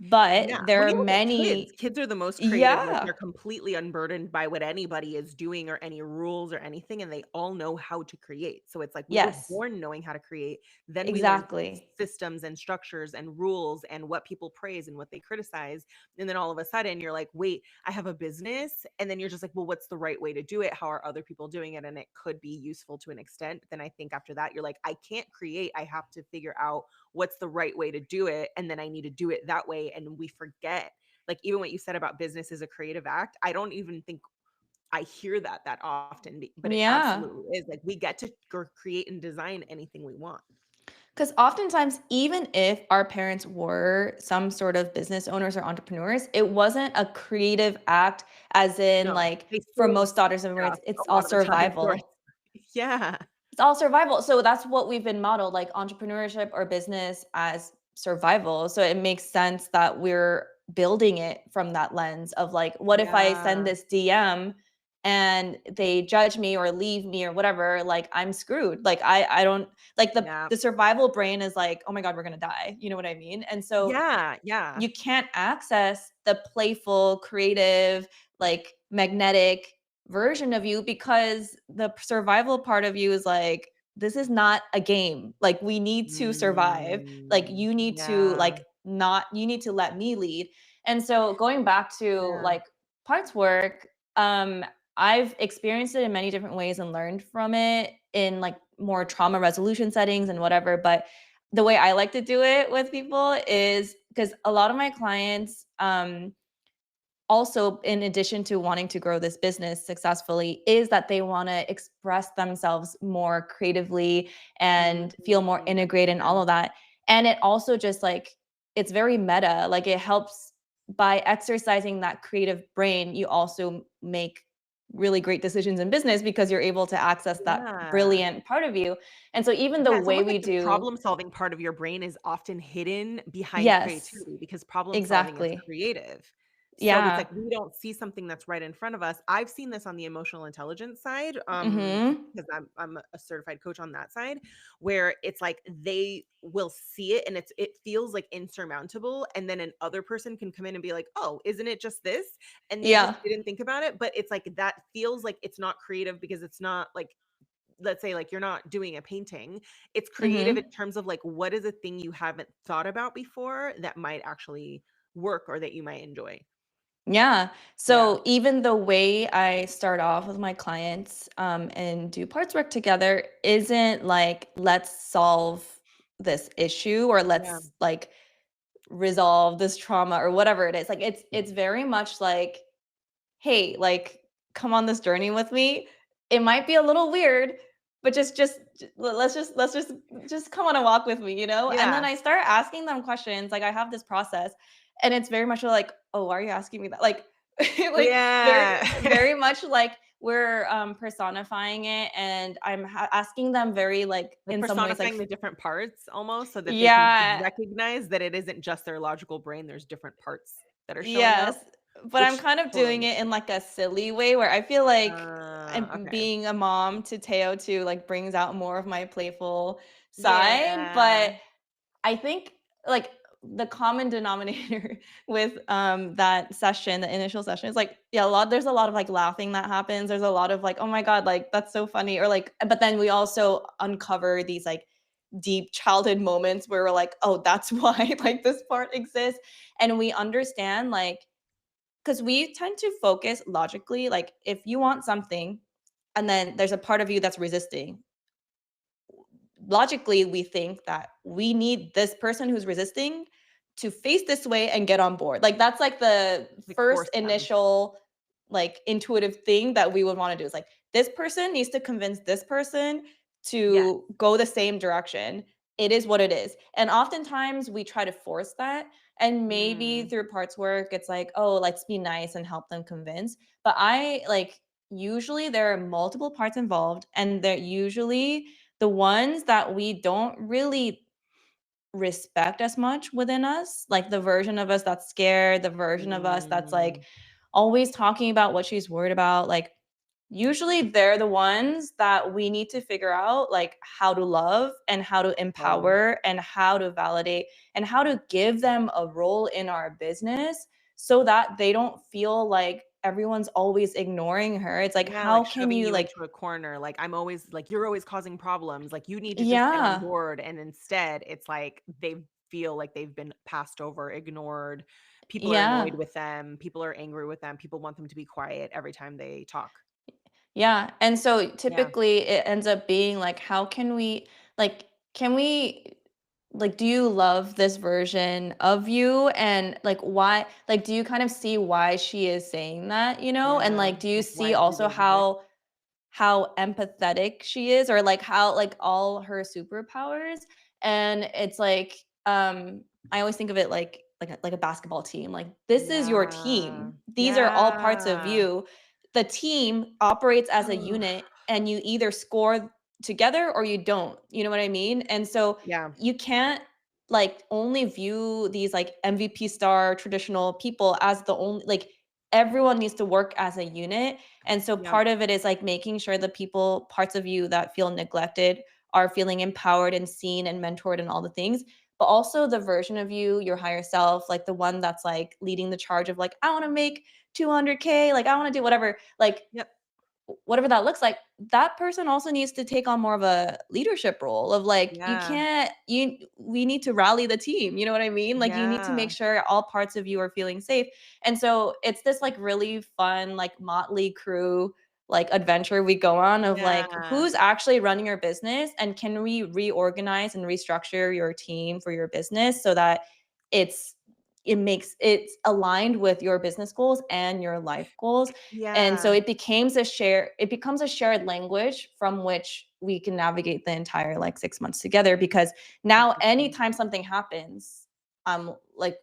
but Yeah. there When are you look at kids, many. kids are the most creative, like, Yeah. they're completely unburdened by what anybody is doing or any rules or anything, and they all know how to create. So it's like we were Yes, born knowing how to create, then we learn exactly. systems and structures and rules and what people praise and what they criticize, and then all of a sudden you're like, "Wait, I have a business," and then you're just like, "Well, what's the right way to do it? How are other people doing it?" And it could be useful to an extent, but then I think after that, you're like, "I can't create, I have to figure out what's the right way to do it, and then I need to do it that way." And we forget, like, even what you said about business is a creative act, I don't even think I hear that often, but it Yeah. absolutely is. Like, we get to create and design anything we want. Because oftentimes, even if our parents were some sort of business owners or entrepreneurs, it wasn't a creative act, as in, No, like, they for sold most daughters of stuff immigrants, it's a all lot of the time, or survival. yeah, It's all survival. So that's what we've been modeled, like entrepreneurship or business as survival. So it makes sense that we're building it from that lens of like, what if I send yeah, this DM and they judge me or leave me or whatever, like I'm screwed. Like I don't like yeah, the survival brain is like, oh my God, we're gonna die. You know what I mean? And so yeah, yeah, you can't access the playful, creative, like magnetic version of you because the survival part of you is like, this is not a game. Like we need to survive. Like you need to yeah, like not you need to let me lead. And so going back to yeah, like parts work, I've experienced it in many different ways and learned from it in like more trauma resolution settings and whatever. But the way I like to do it with people is because a lot of my clients, also in addition to wanting to grow this business successfully, is that they want to express themselves more creatively mm, and feel more that makes integrated and all sense. of that. And it also just like it's very meta. Like it helps by exercising that creative brain, you also make really great decisions in business because you're able to access that Yeah. brilliant part of you. And so even the Yeah, it's way almost we like the do. problem-solving part of your brain is often hidden behind Yes, creativity because problem-solving is exactly. creative. So it's Yeah. like we don't see something that's right in front of us. I've seen this on the emotional intelligence side, Mhm. because I'm a certified coach on that side, where it's like they will see it and it feels like insurmountable, and then another person can come in and be like, "Oh, isn't it just this?" And they just Yeah. didn't think about it, but it's like that feels like it's not creative because it's not like let's say like you're not doing a painting, it's creative in Mhm. terms of like what is a thing you haven't thought about before that might actually work or that you might enjoy. Yeah. Yeah. So even the way I start off with my clients, and do parts work together isn't like, let's solve this issue or Yeah. let's like resolve this trauma or whatever it is. Like it's very much like, hey, like, come on this journey with me. It might be a little weird, but let's just come on a walk with me, you know? And then Yeah. I start asking them questions. Like I have this process, and it's very much like, oh, why are you asking me that? Like, like Yeah. very much like we're personifying it, and I'm asking them very like Like in some ways like, personifying the different parts almost so that they can yeah, recognize that it isn't just their logical brain, there's different parts that are showing up, yes, but I'm which kind of doing totally it in, like, a silly way where I feel like I'm okay. being a mom to Teo too, like, brings out more of my playful side, Yeah. but I think, like, the common denominator with, that session, the initial session is, like, yeah, there's a lot of, like, laughing that happens, there's a lot of, like, "Oh my god," like, "That's so funny," or, like but then we also uncover these, like, deep childhood moments where we're like, "Oh, that's why, like, this part exists," and we understand, like, because we tend to focus logically, like, if you want something and then there's a part of you that's resisting, logically, we think that we need this person who's resisting to face this way and get on board. Like, that's like the Like first force them. initial, like, intuitive thing that we would wanna do is like, this person needs to convince this person Yes. to go the same direction. It is what it is. And oftentimes we try to force that. And maybe Mm. through parts work, it's like, oh, let's be nice and help them convince. But I like usually there are multiple parts involved, and they're usually the ones that we don't really respect as much within us, like the version of us that's scared, the version of us that's like Mm. always talking about what she's worried about, like usually they're the ones that we need to figure out like how to love and how to Totally. empower and how to validate and how to give them a role in our business so that they don't feel like everyone's always ignoring her. It's like, Yeah, like how can shoving you you like into a corner, like, "I'm always like, you're always causing problems, like, you need to just get on yeah. board," and instead, it's like they feel like they've been passed over, ignored, people are annoyed Yeah. with them, people are angry with them, people want them to be quiet every time they talk. Yeah, and so Yeah. typically it ends up being like, how can we like, can we like, do you love this version of you? And like, why, like, do you kind of see why she is saying that, you know? And Yeah, like, do you like, why see it also resonates. how empathetic she is or like how like all her superpowers? And it's like, I always think of it like a basketball team. Like this is your Yeah. team. These are all parts of Yeah. you. The team operates as a unit and you either score together or you don't. You know what I mean? And so Yeah, you can't like only view these like MVP star traditional people as the only like everyone needs to work as a unit. And so yeah, part of it is like making sure the people, parts of you that feel neglected are feeling empowered and seen and mentored and all the things. But also the version of you, your higher self, like the one that's like leading the charge of like, I want to make 200K, like I want to do whatever. Like yep, whatever that looks like, that person also needs to take on more of a leadership role of like, you yeah, can't, you, we need to rally the team. You know what I mean? Like, you need to yeah, make sure all parts of you are feeling safe. And so it's this like really fun, like motley crew, like adventure we go on of like, yeah, who's actually running your business and can we reorganize and restructure your team for your business so that it's, it makes it's aligned with your business goals and your life goals and so yeah, it becomes a shared language from which we can navigate the entire like 6 months together because now 100%. anytime something happens, like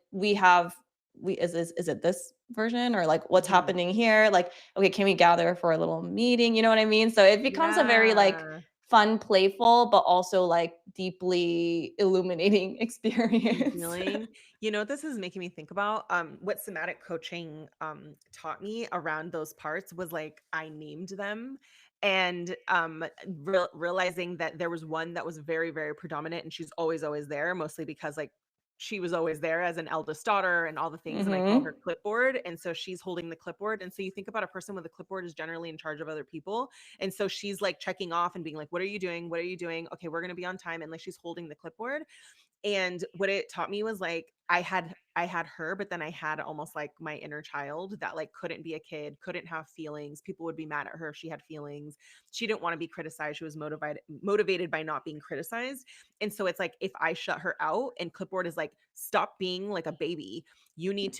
is it this version or like what's Mhm. happening here? Like, okay, can we gather for a little meeting? You know what I mean? So it becomes a very like Yeah. fun, playful, but also like deeply illuminating And experience. healing. You know what this is making me think about? What somatic coaching taught me around those parts was like I named them and realizing that there was one that was very, very predominant and she's always, always there, mostly because like she was always there as an eldest daughter and all the things, and I call her Mhm. clipboard, and so she's holding the clipboard, and so you think about a person with a clipboard is generally in charge of other people, and so she's, like, checking off and being like, "What are you doing? What are you doing? Okay, we're gonna be on time," and, like, she's holding the clipboard, and what it taught me was, like, I had her, but then I had almost, like, my inner child that, like, couldn't be a kid, couldn't have feelings. People would be mad at her if she had feelings. She didn't wanna be criticized. She was motivated by not being criticized. And so it's like, if I shut her out and clipboard is like, "Stop being like a baby. We need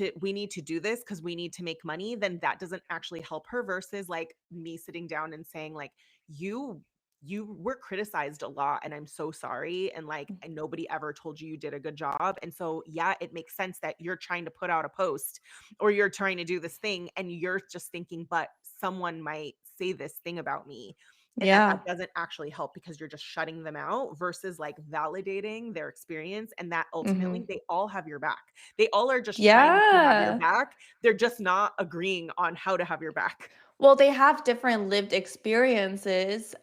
to do this because we need to make money," then that doesn't actually help her versus, like, me sitting down and saying, like, "You you were criticized a lot and I'm so sorry, and like, and nobody ever told you you did a good job, and so yeah, it makes sense that you're trying to put out a post or you're trying to do this thing and you're just thinking, but someone might say this thing about me," and that Yeah. doesn't actually help because you're just shutting them out versus like validating their experience, and that ultimately Mhm. they all have your back. They all are just trying to have your Yeah. back. They're just not agreeing on how to have your back. Well, they have different lived experiences,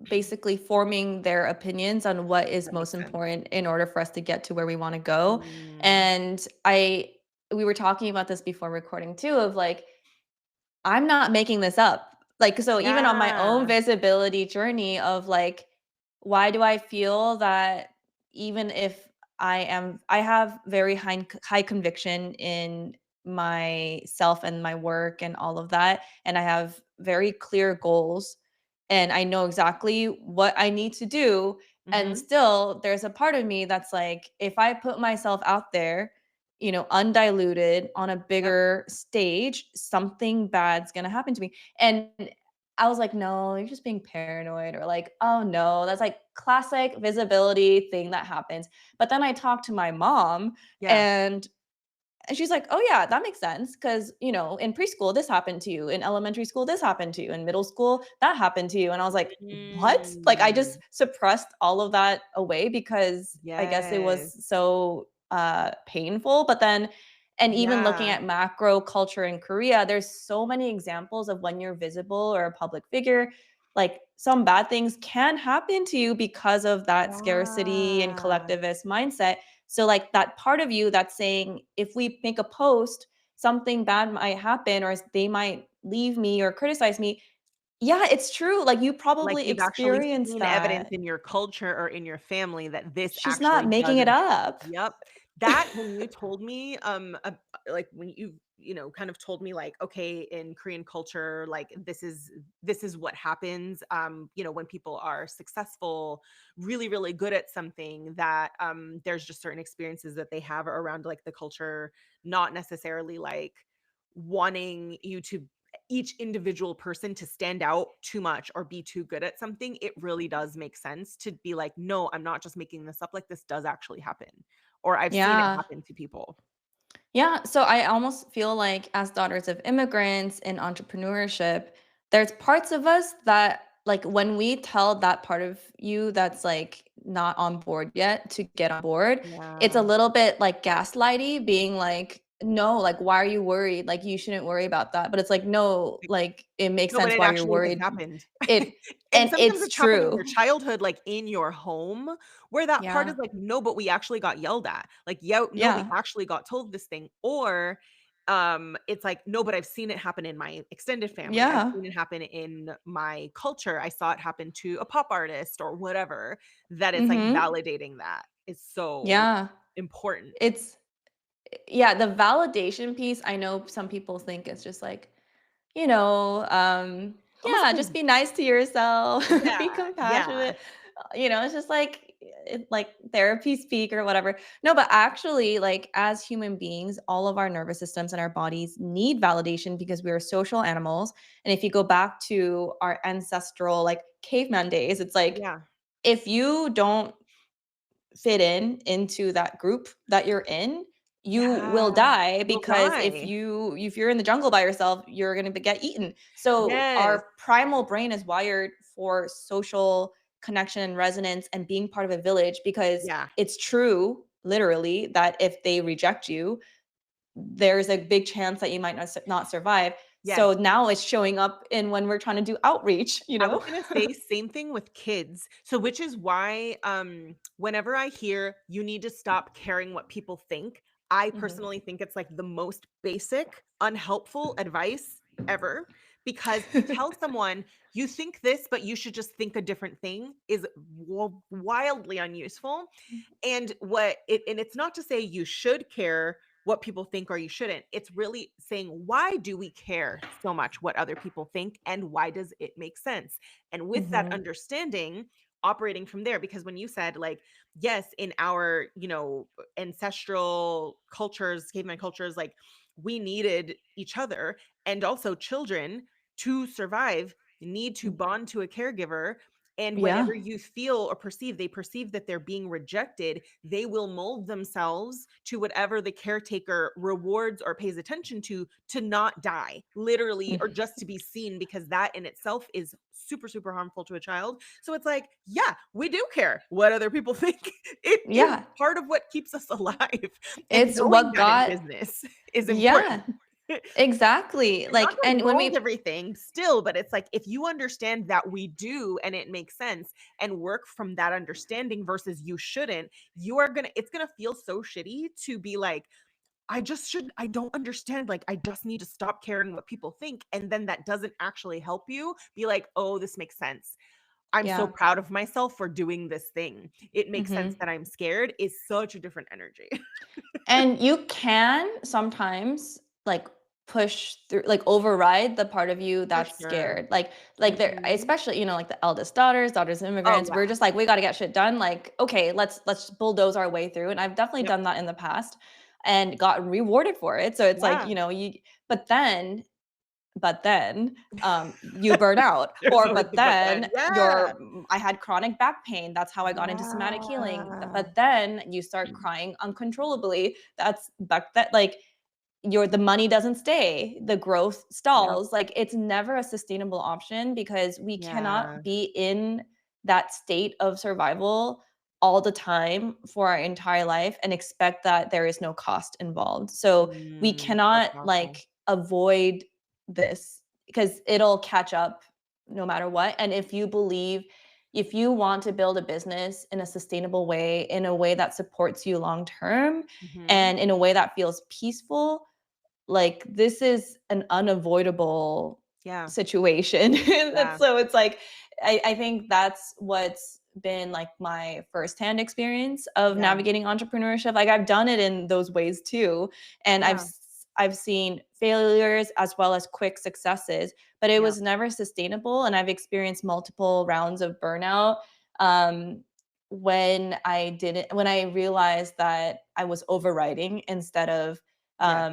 basically forming their opinions on what is That most makes sense. important in order for us to get to where we wanna go, Mm, and we were talking about this before recording too, of, like, I'm not making this up. Like, so even on my own yeah. visibility journey of, like, why do I feel that even if I have very high conviction in myself and my work and all of that, and I have very clear goals, and I know exactly what I need to do, and Mhm. still there's a part of me that's like, if I put myself out there, undiluted on a Yep. bigger stage, something bad's gonna happen to me. And I was like, no, you're just being paranoid, or like, oh no, that's like classic visibility thing that happens. But then I talked to my mom, Yeah. and and she's like, "Oh yeah, that makes sense because, in preschool this happened to you, in elementary school this happened to you, in middle school that happened to you." And I was like, "What?" Like I just Mm. suppressed all of that away because I guess it Yes. was so painful. But then, and even looking Yeah. at macro culture in Korea, there's so many examples of when you're visible or a public figure, like some bad things can happen to you because of that scarcity and Yeah. collectivist mindset. So, like, that part of you that's saying, if we make a post, something bad might happen, or they might leave me or criticize me. Yeah, it's true. Like, you Like, probably you've actually experienced seen evidence that. in your culture or in your family that this She's not actually making it doesn't. up. Yep. That when you told me, like, when kind of told me, like, okay, in Korean culture, like, this is what happens, when people are successful, really, really good at something, that, there's just certain experiences that they have around, like, the culture, not necessarily, like, wanting you to each individual person to stand out too much or be too good at something. It really does make sense to be like, "No, I'm not just making this up, like, this does actually happen, or I've seen it Yeah. happen to people." Yeah, so I almost feel like as daughters of immigrants in entrepreneurship, there's parts of us that, like, when we tell that part of you that's like not on board yet to get on board, it's a Yeah. little bit like gaslighty, being like, no, like, why are you worried? Like, you shouldn't worry about that. But it's like, no, Like, like, it makes no, but sense it why you're actually has worried. happened. It, And and sometimes it's it's happened in your true. childhood, like, in your home, where that part is Yeah. like, "No, but we actually got yelled at." Like, "Yo, no, we Yeah. actually got told this thing." Or, it's like, "No, but I've seen it happen in my extended family. I've Yeah. seen it happen in my culture. I saw it happen to a pop artist," or whatever, that it's like Mhm. validating that is so Yeah. important. It's Yeah, the validation piece, I know some people think it's just like, you know, um, Almost yeah, like just be nice to yourself, yeah, be yeah, compassionate. It's just like like therapy speak or whatever. No, but actually, like as human beings, all of our nervous systems and our bodies need validation because we are social animals. And if you go back to our ancestral, like caveman days, it's like yeah, if you don't fit into that group that you're in, you will yeah. die, You'll because if die. you're in the jungle by yourself, you're going to get eaten. So Yes. our primal brain is wired for social connection and resonance and being part of a village, because Yeah. it's true literally that if they reject you, there's a big chance that you might not survive. Yes. So now it's showing up in when we're trying to do outreach, you I was know? gonna say same thing with kids. So which is why whenever I hear you need to stop caring what people think, I Mhm. personally think it's like the most basic, unhelpful advice ever. Because to tell someone you think this, but you should just think a different thing is wildly unuseful. And it's not to say you should care what people think or you shouldn't. It's really saying, why do we care so much what other people think and why does it make sense? And with that Mhm. understanding, operating from there, because when you said like, yes, in our, ancestral cultures, caveman cultures, like we needed each other, and also children to survive need to Mm. bond to a caregiver. And Yeah. whenever you feel or they perceive that they're being rejected, they will mold themselves to whatever the caretaker rewards or pays attention to not die, literally, or Mm. just to be seen, because that in itself is super, super harmful to a child. So it's like, yeah, we do care what other people think. It is Yeah. part of what keeps us alive. And It's knowing what that in got business is yeah, important. exactly. And not Like, to and when world we everything still, but it's like if you understand that we do and it makes sense and work from that understanding versus you shouldn't, you are gonna it's gonna feel so shitty to be like, I don't understand. Like, I just need to stop caring what people think. And then that doesn't actually help you be like, oh, this makes sense. I'm so yeah. proud of myself for doing this thing. It makes sense Mhm. that I'm scared is such a different energy. And you can sometimes, like, push through like, override the part of you For that's sure. scared. Like, there Mhm. especially, like, the eldest daughters of Oh, immigrants, we're yeah. just like, "We gotta get shit done." Like, "Okay, let's bulldoze our way through," and I've definitely Yep. done that in the past and got rewarded for it. So it's like, Yeah. you but then you burn out, There's or always but the but then. then Yeah. I had chronic back pain. That's how I got into somatic healing. Yeah. But then you start crying uncontrollably. That's that like the money doesn't stay, the growth Yep. stalls. Like, it's never a sustainable option because we Yeah. cannot be in that state of survival all the time for our entire life and expect that there is no cost involved. So we So cannot powerful. like avoid this because it'll catch up no matter what. And if you want to build a business in a sustainable way, in a way that supports you long term, Mhm. and in a way that feels peaceful, like, this is an unavoidable Yeah. situation. And Yeah. so it's like, I think that's what's been, like, my firsthand experience of Yeah. navigating entrepreneurship. Like, I've done it in those ways too, and Yeah. I've seen failures as well as quick successes, but it Yeah. was never sustainable, and I've experienced multiple rounds of burnout, um, when I realized that I was overriding instead of Yes.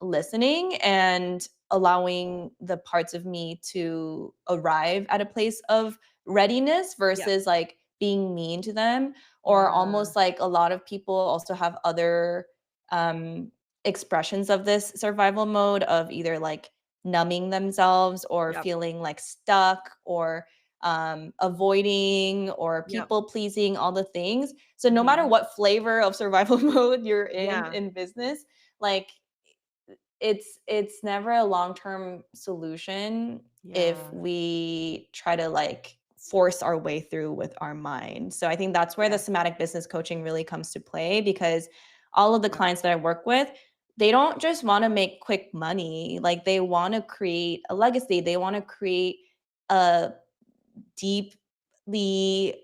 listening and allowing the parts of me to arrive at a place of readiness Yep. versus like being mean to them, or Yeah. almost like a lot of people also have other um, expressions of this survival mode of either like numbing themselves or Yep. feeling like stuck or avoiding or Yep. people pleasing, all the things. So no matter Mhm. what flavor of survival mode you're Yeah. in business, like it's never a long-term solution if Yeah. we try to like force our way through with our mind. So I think that's where the Yes. somatic business coaching really comes to play because all of the Yep. clients that I work with, they don't just want to make quick money. Like they want to create a legacy. They want to create a deeply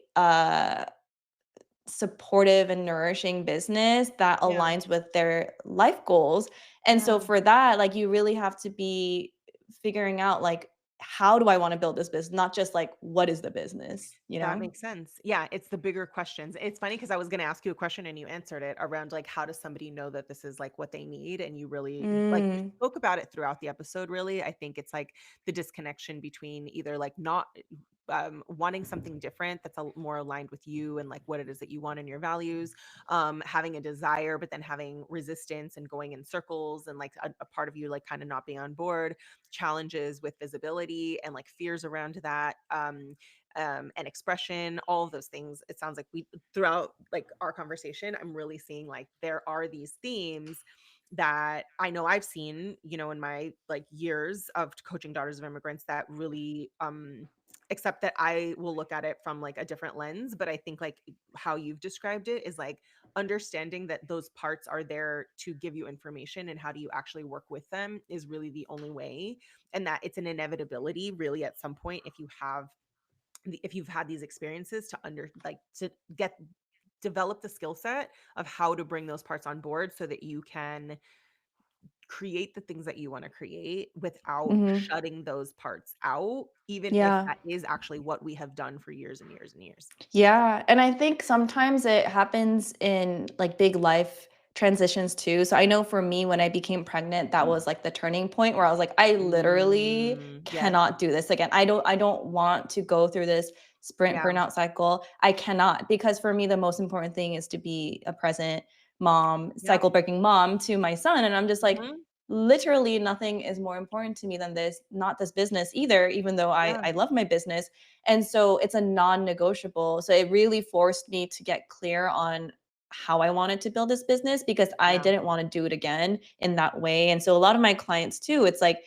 supportive and nourishing business that Yeah. aligns with their life goals. And so Yeah. for that, like you really have to be figuring out like how do I want to build this business, not just like what is the business, you That know? makes sense. Yeah, it's the bigger questions. It's funny because I was going to ask you a question and you answered it around like how does somebody know that this is like what they need, and you really like you Mm, spoke about it throughout the episode really. I think it's like the disconnection between either like not wanting something different that's more aligned with you and like what it is that you want and your values, having a desire but then having resistance and going in circles, and like a part of you like kind of not being on board, challenges with visibility and like fears around that, and expression, all of those things. It sounds like we throughout like our conversation, I'm really seeing like there are these themes that I know I've seen, in my like years of coaching daughters of immigrants that really accept that I will look at it from like a different lens, but I think like how you've described it is like understanding that those parts are there to give you information, and how do you actually work with them is really the only way, and that it's an inevitability really at some point if you've had these experiences to get develop the skill set of how to bring those parts on board so that you can create the things that you want to create without Mhm. shutting those parts out, even if Yeah. that is actually what we have done for years and years and years. Yeah, and I think sometimes it happens in, like, big life transitions too. So I know for me, when I became pregnant, that was, like, the turning point where I was like, "I literally Yes. cannot do this again. I don't want to go through this sprint Yeah. burnout cycle. I cannot." Because for me, the most important thing is to be a present mom, Yep. cycle breaking mom to my son, and I'm just like, Mhm. literally nothing is more important to me than this, not this business either, even though I Yeah. I love my business, and so it's a non-negotiable. So it really forced me to get clear on how I wanted to build this business because I Yeah. didn't want to do it again in that way. And so a lot of my clients too, it's like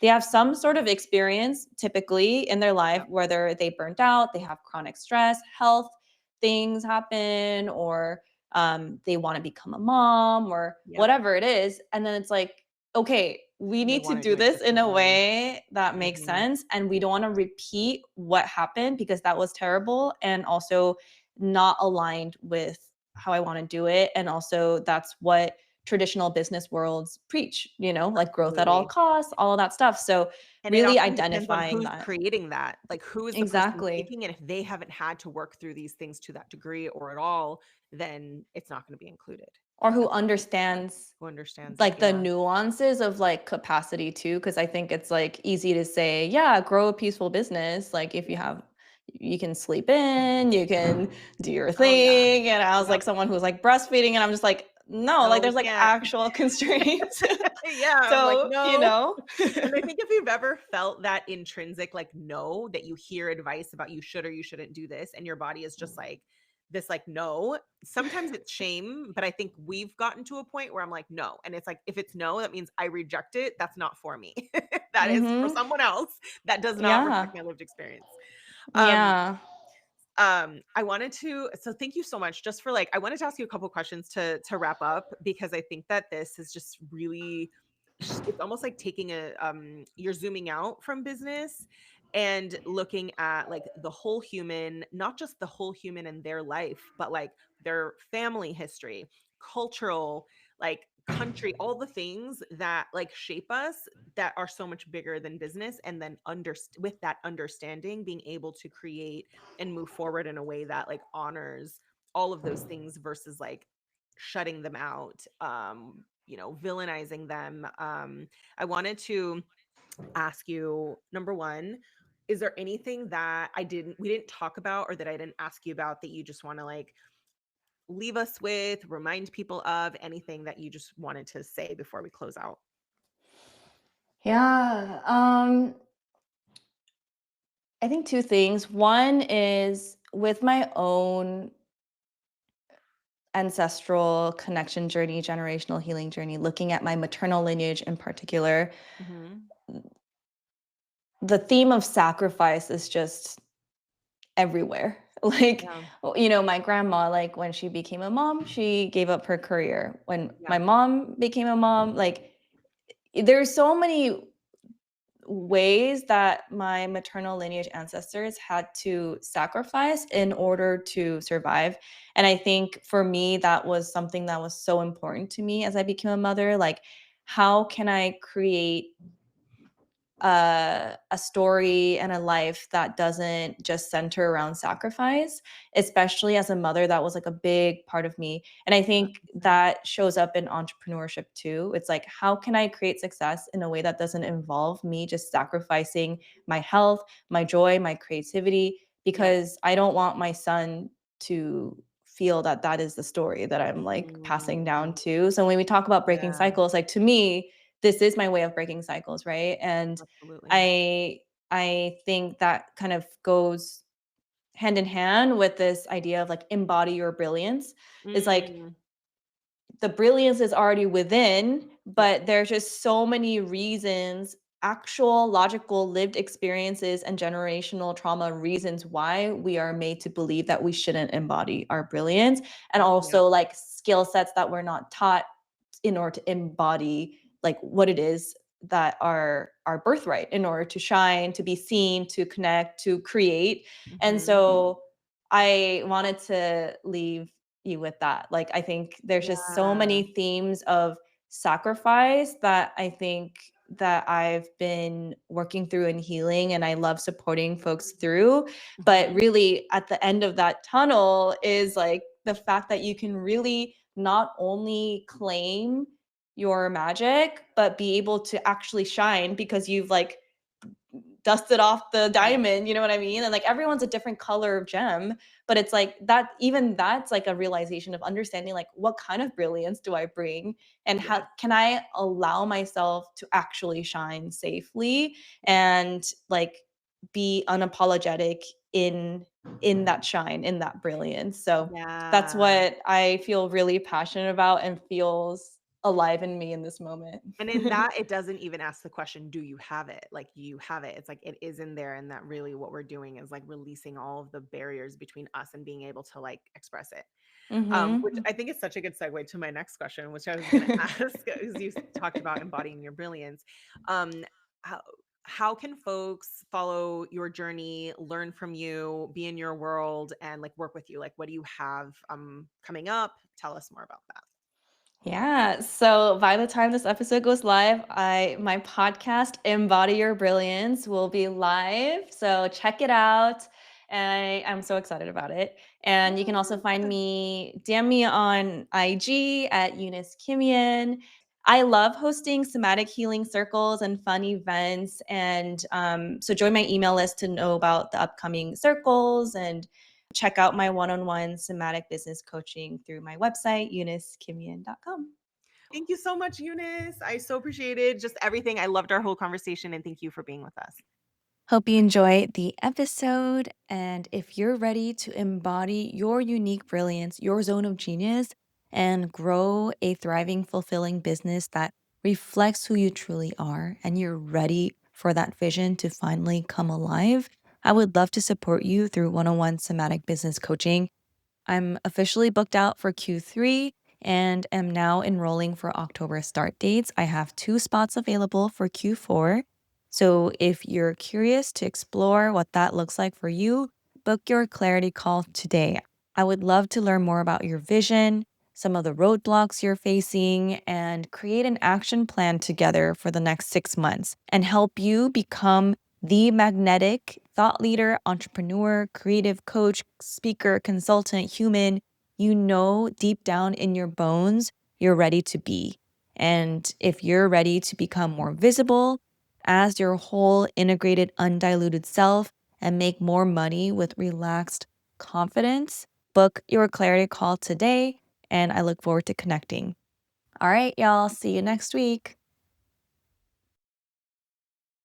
they have some sort of experience typically in their life, Yep. whether they burnt out, they have chronic stress, health things happen, or they want to become a mom or Yep. whatever it is. And then it's like, okay, we And they need to wanna do do it this in a differently. way that makes Mhm. sense. And we don't want to repeat what happened because that was terrible and also not aligned with how I want to do it. And also, that's what traditional business worlds preach, like growth at all Absolutely. costs, all of that stuff. So, And it really often depends on identifying who's that. creating that. Like, who is the person Exactly. taking it? If they haven't had to work through these things to that degree or at all, then it's not gonna be included. Or who That's what makes sense. understands Who understands it, like the yeah. nuances of like capacity too, because I think it's like easy to say, yeah, grow a peaceful business. Like if Yeah. you can sleep in, you can do your Oh, yeah. thing. And I was Yep. like someone who's like breastfeeding, and I'm just like, no, No, like we there's like can't. actual constraints. Yeah, I'm like, So, "No." you know. And I think if you've ever felt that intrinsic, like, no, that you hear advice about you should or you shouldn't do this, and your body is just like this, like, no, sometimes it's shame, but I think we've gotten to a point where I'm like, no. And it's like, if it's no, that means I reject it. That's not for me. That is for Mhm. someone else. That does not Yeah. reflect my lived experience. Um, Yeah. I wanted to so thank you so much just for like I wanted to ask you a couple questions to wrap up, because I think that this is just really it's almost like taking you're zooming out from business and looking at like the whole human, not just the whole human in their life, but like their family history, cultural, like country, all the things that like shape us, that are so much bigger than business, and then with that understanding being able to create and move forward in a way that like honors all of those things versus like shutting them out, villainizing them. I wanted to ask you, number one, is there anything that we didn't talk about, or that I didn't ask you about, that you just want to like leave us with, remind people of, anything that you just wanted to say before we close out? Yeah. I think two things. One is with my own ancestral connection journey, generational healing journey, looking at my maternal lineage in particular, Hmm. the theme of sacrifice is just everywhere. Like, Yeah. my grandma, like when she became a mom, she gave up her career. When Yeah. my mom became a mom, like there's so many ways that my maternal lineage ancestors had to sacrifice in order to survive. And I think for me, that was something that was so important to me as I became a mother. Like, how can I create a story and a life that doesn't just center around sacrifice, especially as a mother? That was like a big part of me. And I think 100%. that shows up in entrepreneurship too. It's like, how can I create success in a way that doesn't involve me just sacrificing my health, my joy, my creativity? Yep. Because I don't want my son to feel that that is the story that I'm like passing down Mm, to. So when we talk about breaking yeah, cycles, like to me, this is my way of breaking cycles, right? And absolutely. I I think that kind of goes hand in hand with this idea of like embody your brilliance. Is like Mm, the brilliance is already within, but there's just so many reasons, actual logical lived experiences and generational trauma reasons why we are made to believe that we shouldn't embody our brilliance, and Yeah. also like skill sets that we're not taught in order to embody like what it is that are our birthright in order to shine, to be seen, to connect, to create. And Mhm. so I wanted to leave you with that. Like, I think there's just so Yeah. many themes of sacrifice that I think that I've been working through and healing, and I love supporting folks through. But Mhm. really, at the end of that tunnel is like the fact that you can really not only claim your magic, but be able to actually shine because you've like dusted off the Yeah. diamond, you know what I mean? And like everyone's a different color of gem, but it's like that, even that's like a realization of understanding like what kind of brilliance do I bring, and Yeah. how can I allow myself to actually shine safely Yeah. and like be unapologetic in that shine, in that brilliance. So that's Yeah. what I feel really passionate about and feels alive in me in this moment. And in that, it doesn't even ask the question, do you have it? Like, you have it. It's like it is in there. And that really what we're doing is like releasing all of the barriers between us and being able to like express it. Which Mhm. I think is such a good segue to my next question, which I was going to ask, because you talked about embodying your brilliance. Um, how, how can folks follow your journey, learn from you, be in your world, and like work with you? Like, what do you have coming up? Tell us more about that. Yeah. So by the time this episode goes live, my podcast Embody Your Brilliance will be live. So check it out. I'm so excited about it. And you can also find Yeah. me, DM me on IG at Eunice Kimian. I love hosting somatic healing circles and fun events. And so join my email list to know about the upcoming circles, and check out my one-on-one somatic business coaching through my website, eunice.kimian.com. Thank you so much, Eunice. I so appreciated just everything. I loved our whole conversation, and thank you for being with us. Hope you enjoyed the episode. And if you're ready to embody your unique brilliance, your zone of genius, and grow a thriving, fulfilling business that reflects who you truly are, and you're ready for that vision to finally come alive, I would love to support you through one on one somatic business coaching. I'm officially booked out for Q3 and am now enrolling for October start dates. I have 2 spots available for Q4. So if you're curious to explore what that looks like for you, book your clarity call today. I would love to learn more about your vision, some of the roadblocks you're facing, and create an action plan together for the next 6 months and help you become the magnetic thought leader, entrepreneur, creative coach, speaker, consultant, human you know deep down in your bones you're ready to be. And if you're ready to become more visible as your whole integrated, undiluted self and make more money with relaxed confidence, book your clarity call today. And I look forward to connecting. All right, y'all. See you next week.